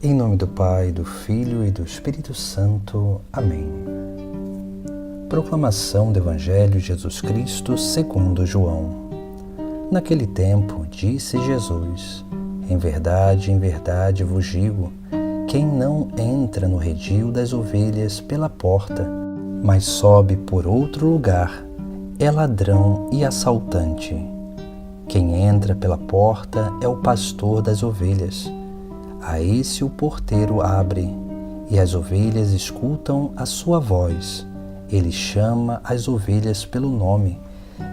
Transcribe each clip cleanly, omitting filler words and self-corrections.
Em nome do Pai, do Filho e do Espírito Santo. Amém. Proclamação do Evangelho de Jesus Cristo segundo João. Naquele tempo, disse Jesus: em verdade vos digo, quem não entra no redil das ovelhas pela porta, mas sobe por outro lugar, é ladrão e assaltante. Quem entra pela porta é o pastor das ovelhas. A esse o porteiro abre, e as ovelhas escutam a sua voz. Ele chama as ovelhas pelo nome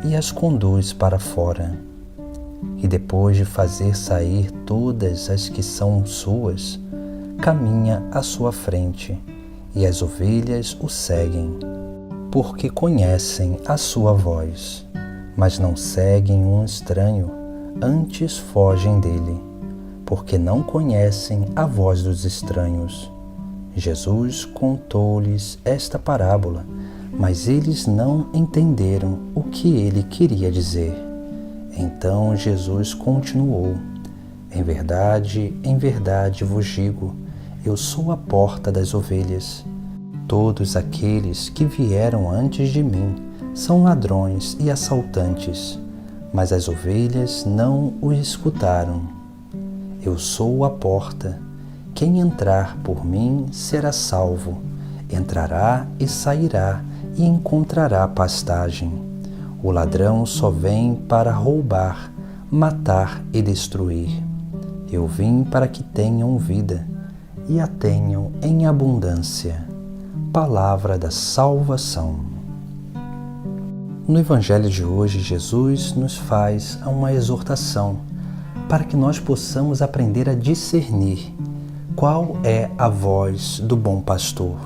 e as conduz para fora. E depois de fazer sair todas as que são suas, caminha à sua frente, e as ovelhas o seguem, porque conhecem a sua voz, mas não seguem um estranho, antes fogem dele, porque não conhecem a voz dos estranhos. Jesus contou-lhes esta parábola, mas eles não entenderam o que ele queria dizer. Então Jesus continuou: em verdade vos digo, eu sou a porta das ovelhas. Todos aqueles que vieram antes de mim são ladrões e assaltantes, mas as ovelhas não o escutaram. Eu sou a porta. Quem entrar por mim será salvo. Entrará e sairá e encontrará pastagem. O ladrão só vem para roubar, matar e destruir. Eu vim para que tenham vida e a tenham em abundância. Palavra da salvação. No Evangelho de hoje, Jesus nos faz uma exortação para que nós possamos aprender a discernir qual é a voz do bom pastor.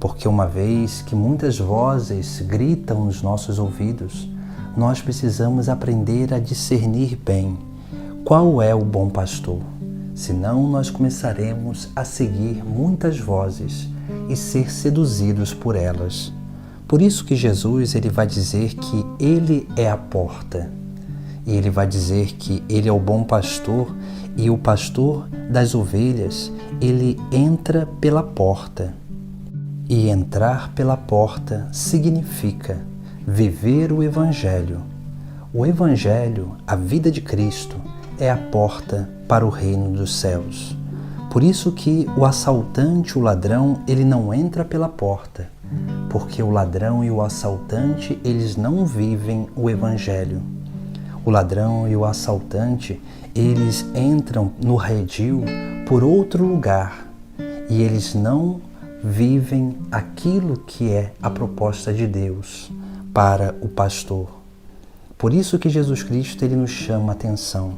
Porque uma vez que muitas vozes gritam nos nossos ouvidos, nós precisamos aprender a discernir bem qual é o bom pastor. Senão nós começaremos a seguir muitas vozes e ser seduzidos por elas. Por isso que Jesus ele vai dizer que ele é a porta. E ele vai dizer que ele é o bom pastor e o pastor das ovelhas, ele entra pela porta. E entrar pela porta significa viver o Evangelho. O Evangelho, a vida de Cristo, é a porta para o reino dos céus. Por isso que o assaltante, o ladrão, ele não entra pela porta, porque o ladrão e o assaltante, eles não vivem o Evangelho. O ladrão e o assaltante, eles entram no redil por outro lugar e eles não vivem aquilo que é a proposta de Deus para o pastor. Por isso que Jesus Cristo ele nos chama a atenção.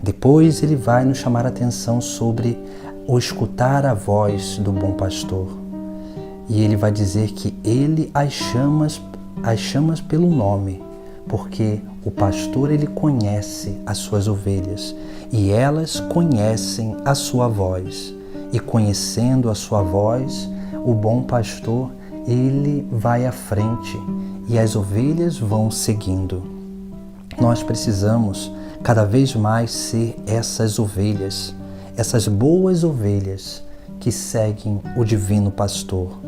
Depois ele vai nos chamar a atenção sobre o escutar a voz do bom pastor. E ele vai dizer que ele as chama pelo nome, porque o pastor ele conhece as suas ovelhas e elas conhecem a sua voz. E conhecendo a sua voz, o bom pastor ele vai à frente e as ovelhas vão seguindo. Nós precisamos cada vez mais ser essas ovelhas, essas boas ovelhas que seguem o divino pastor.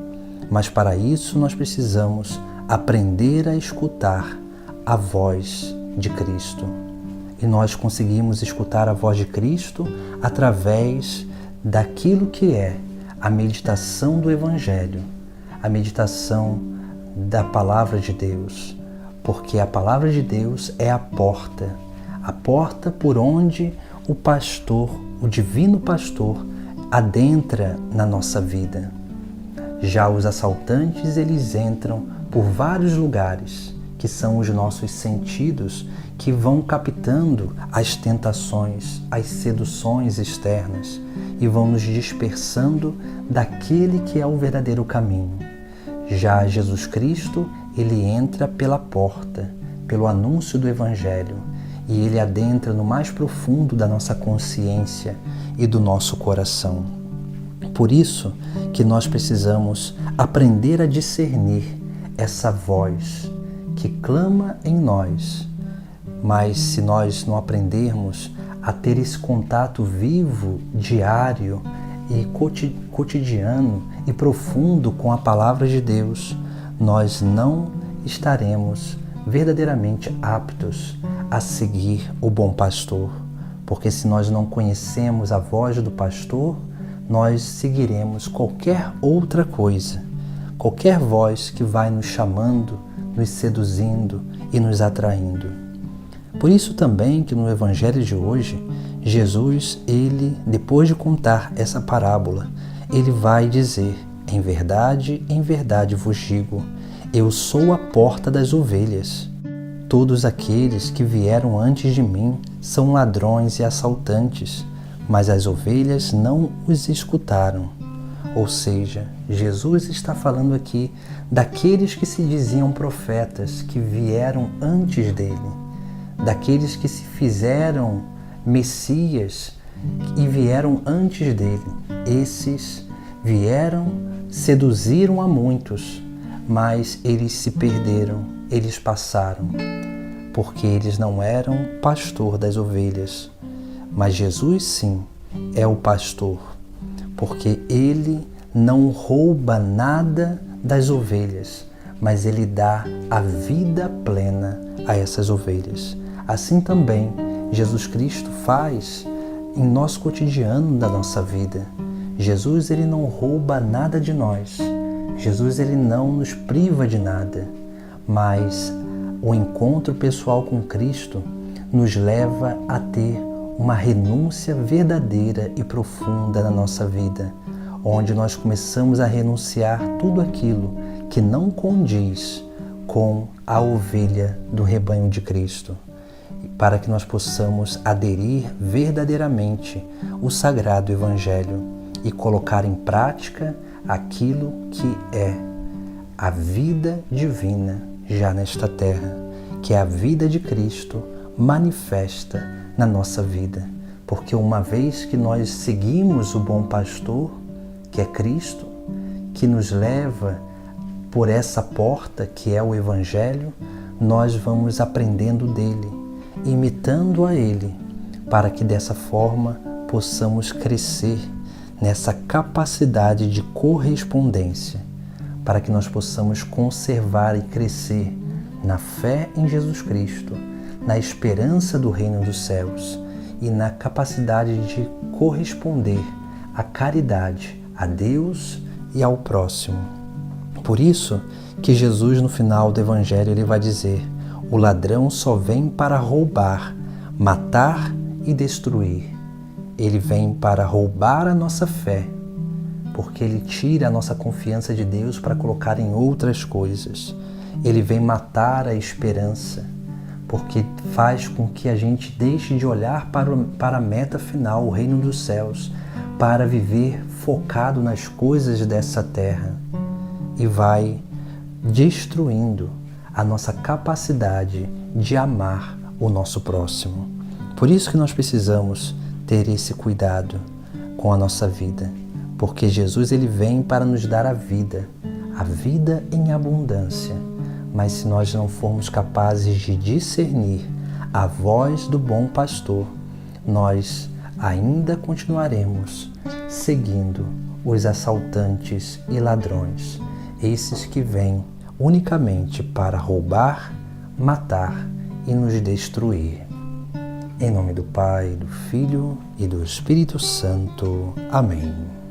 Mas para isso nós precisamos aprender a escutar a voz de Cristo. E nós conseguimos escutar a voz de Cristo através daquilo que é a meditação do Evangelho, a meditação da Palavra de Deus, porque a Palavra de Deus é a porta por onde o pastor, o divino pastor, adentra na nossa vida. Já os assaltantes, eles entram por vários lugares, que são os nossos sentidos, que vão captando as tentações, as seduções externas e vão nos dispersando daquele que é o verdadeiro caminho. Já Jesus Cristo, ele entra pela porta, pelo anúncio do Evangelho, e ele adentra no mais profundo da nossa consciência e do nosso coração. Por isso que nós precisamos aprender a discernir essa voz que clama em nós. Mas se nós não aprendermos a ter esse contato vivo, diário, e cotidiano e profundo com a palavra de Deus, nós não estaremos verdadeiramente aptos a seguir o bom pastor. Porque se nós não conhecemos a voz do pastor, nós seguiremos qualquer outra coisa, qualquer voz que vai nos chamando, nos seduzindo e nos atraindo. Por isso também que no Evangelho de hoje, Jesus, ele, depois de contar essa parábola, ele vai dizer: em verdade vos digo, eu sou a porta das ovelhas. Todos aqueles que vieram antes de mim são ladrões e assaltantes, mas as ovelhas não os escutaram. Ou seja, Jesus está falando aqui daqueles que se diziam profetas, que vieram antes dele, daqueles que se fizeram Messias e vieram antes dele. Esses vieram, seduziram a muitos, mas eles se perderam, eles passaram, porque eles não eram pastor das ovelhas. Mas Jesus sim é o pastor, porque ele não rouba nada das ovelhas, mas ele dá a vida plena a essas ovelhas. Assim também Jesus Cristo faz em nosso cotidiano da nossa vida. Jesus, ele não rouba nada de nós. Jesus, ele não nos priva de nada, mas o encontro pessoal com Cristo nos leva a ter uma renúncia verdadeira e profunda na nossa vida, onde nós começamos a renunciar tudo aquilo que não condiz com a ovelha do rebanho de Cristo, para que nós possamos aderir verdadeiramente o sagrado Evangelho e colocar em prática aquilo que é a vida divina já nesta terra, que é a vida de Cristo manifesta na nossa vida. Porque uma vez que nós seguimos o bom pastor, que é Cristo, que nos leva por essa porta que é o Evangelho, nós vamos aprendendo dele, imitando a ele, para que dessa forma possamos crescer nessa capacidade de correspondência, para que nós possamos conservar e crescer na fé em Jesus Cristo, na esperança do reino dos céus e na capacidade de corresponder à caridade, a Deus e ao próximo. Por isso que Jesus, no final do Evangelho, ele vai dizer: o ladrão só vem para roubar, matar e destruir. Ele vem para roubar a nossa fé, porque ele tira a nossa confiança de Deus para colocar em outras coisas. Ele vem matar a esperança, porque faz com que a gente deixe de olhar para a meta final, o reino dos céus, para viver focado nas coisas dessa terra, e vai destruindo a nossa capacidade de amar o nosso próximo. Por isso que nós precisamos ter esse cuidado com a nossa vida, porque Jesus, ele vem para nos dar a vida em abundância. Mas se nós não formos capazes de discernir a voz do bom pastor, nós ainda continuaremos seguindo os assaltantes e ladrões, esses que vêm unicamente para roubar, matar e nos destruir. Em nome do Pai, do Filho e do Espírito Santo. Amém.